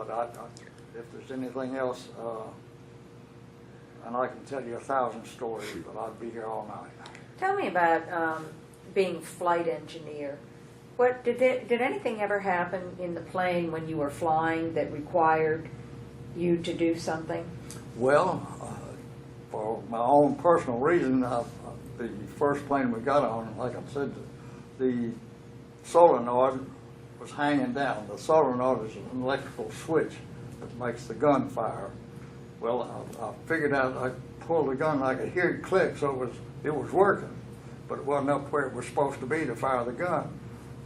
But if there's anything else, and I can tell you 1,000 stories, but I'd be here all night. Tell me about being a flight engineer. What did anything ever happen in the plane when you were flying that required you to do something? Well, for my own personal reason, the first plane we got on, like I said, the solenoid was hanging down. The solenoid is an electrical switch that makes the gun fire. Well, I figured out I pulled the gun and I could hear it click, so it was working, but it wasn't up where it was supposed to be to fire the gun.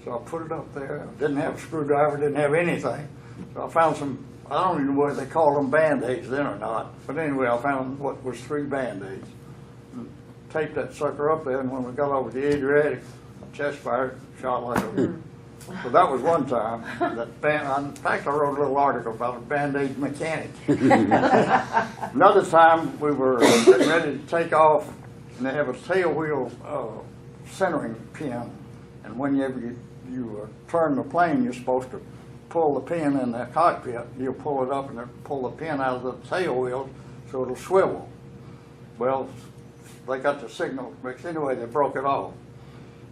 So I put it up there. I didn't have a screwdriver, didn't have anything. So I found some, I don't even know whether they called them Band-Aids then or not, but anyway, I found what was 3 Band-Aids. And taped that sucker up there, and when we got over the Adriatic, chest fired, shot like a... So that was one time. In fact, I wrote a little article about a Band-Aid mechanic. Another time, we were getting ready to take off, and they have a tail wheel centering pin. And whenever you turn the plane, you're supposed to pull the pin in the cockpit. You'll pull it up and then pull the pin out of the tail wheel so it'll swivel. Well, they got the signal mixed. Anyway, they broke it off.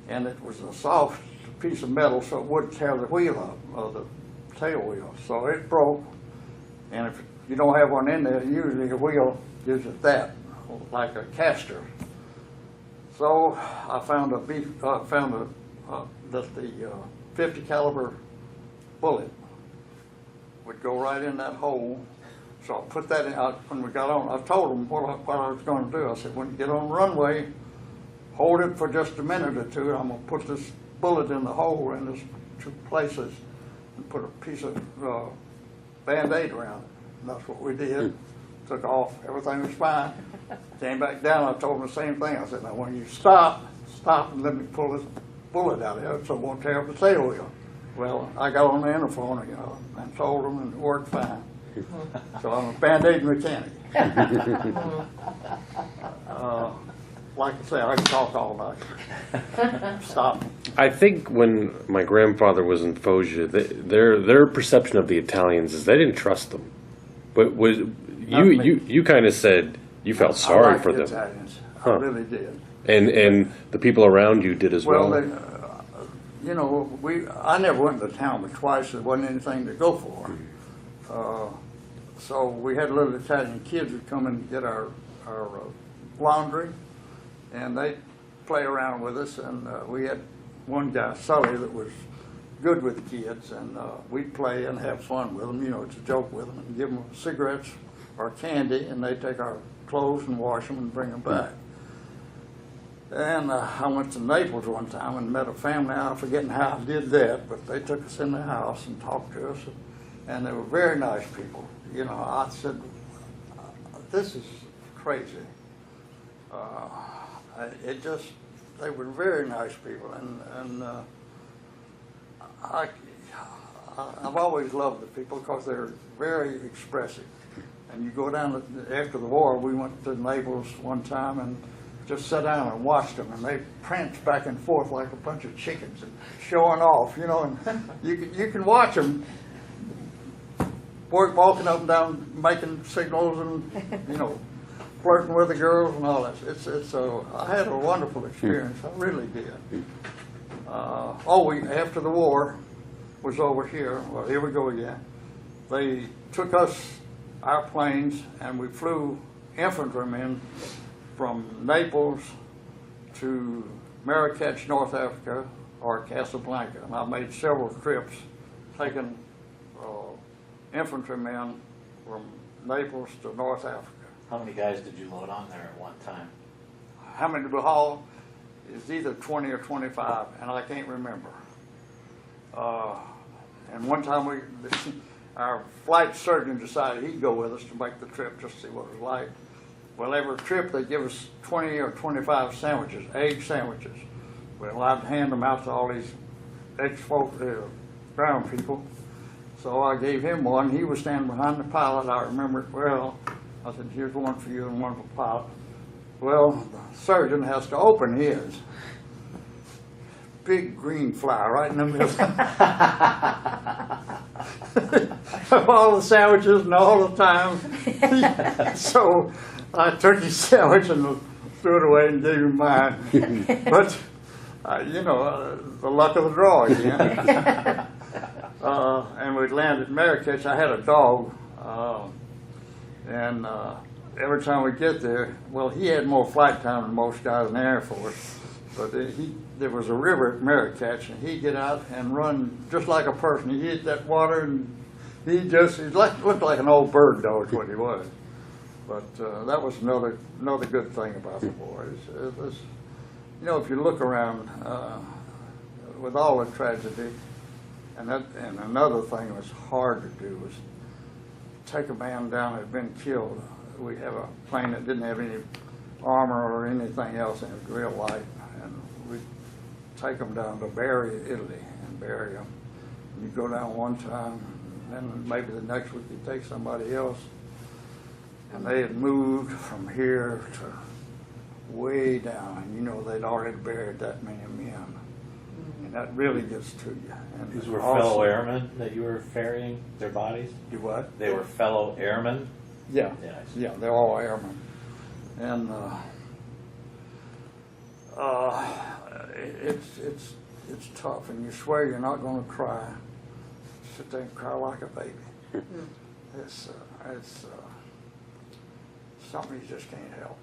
And it was a soft piece of metal, so it wouldn't tear the wheel up, or the tail wheel. So it broke, and if you don't have one in there, usually the wheel gives it that, like a caster. So I found that the 50 caliber bullet would go right in that hole. So I put that in. When we got on, I told them what I was going to do. I said, when you get on the runway, hold it for just a minute or two. I'm going to put this bullet in the hole in these 2 places and put a piece of Band-Aid around it. And that's what we did. Took off. Everything was fine. Came back down. I told them the same thing. I said, now when you stop and let me pull this bullet out of here so it won't tear up the tail wheel. Well, I got on the interphone and told them, and it worked fine. So I'm a Band-Aid mechanic. Like I say, I can talk all night. Stop. I think when my grandfather was in Foggia, their perception of the Italians is they didn't trust them. But you kind of said you felt sorry for them. Italians. Huh. I really did. And the people around you did as well. Well, you know, I never went to town but twice. There wasn't anything to go for. So we had little Italian kids that come and get our laundry, and they play around with us. And we had one guy, Sully, that was good with the kids, and we'd play and have fun with them. You know, it's a joke with them, and give them cigarettes or candy, and they take our clothes and wash them and bring them back. And I went to Naples one time and met a family. I'm forgetting how I did that, but they took us in the house and talked to us, and they were very nice people. You know, I said, this is crazy. They were very nice people, and I've always loved the people because they're very expressive. And you go down, after the war, we went to Naples one time and just sat down and watched them, and they pranced back and forth like a bunch of chickens and showing off, you know, and you can watch them walking up and down, making signals and, you know, flirting with the girls and all that. I had a wonderful experience. I really did. After the war was over here, well, here we go again. They took our planes, and we flew infantrymen from Naples to Marrakech, North Africa, or Casablanca. And I made several trips taking infantrymen from Naples to North Africa. How many guys did you load on there at one time? How many we hauled is either 20 or 25, and I can't remember. And one time our flight surgeon decided he'd go with us to make the trip just to see what it was like. Well, every trip they give us 20 or 25 sandwiches, egg sandwiches. Well, I'd hand them out to all these ex-folk, ground people. So I gave him one. He was standing behind the pilot. I remember it well. I said, here's one for you and one for the pilot. Well, the surgeon has to open his. big green fly right in the middle. Of all the sandwiches and all the time. So I took his sandwich and threw it away and gave him mine. But, the luck of the draw again. And we landed in Marrakech. I had a dog. And every time we get there, well, he had more flight time than most guys in the Air Force. But there was a river at Marrakech, and he'd get out and run just like a person. He hit that water, and looked like an old bird dog is what he was. But that was another good thing about the war. It was, if you look around with all the tragedy, and another thing that was hard to do was take a man down that had been killed. We have a plane that didn't have any armor or anything else, and it was real light. And we'd take them down to Bari, Italy, and bury them. And you go down one time, and then maybe the next week you take somebody else. And they had moved from here to way down, and they'd already buried that many men. And that really gets to you. And These were also, fellow airmen that you were ferrying their bodies? You what? They were fellow airmen? Yeah, Yeah, I see. yeah, they're all airmen. And it's tough, and you swear you're not going to cry. Sit there and cry like a baby. It's something you just can't help,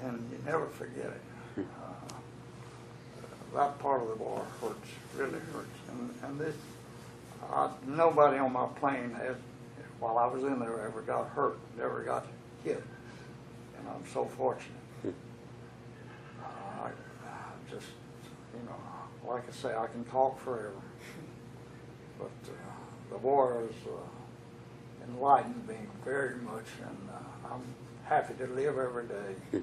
and you never forget it. That part of the war hurts, really hurts, and this nobody on my plane while I was in there ever got hurt, never got hit, and I'm so fortunate. I just, like I say, I can talk forever, but the war has enlightened me very much, and I'm happy to live every day. And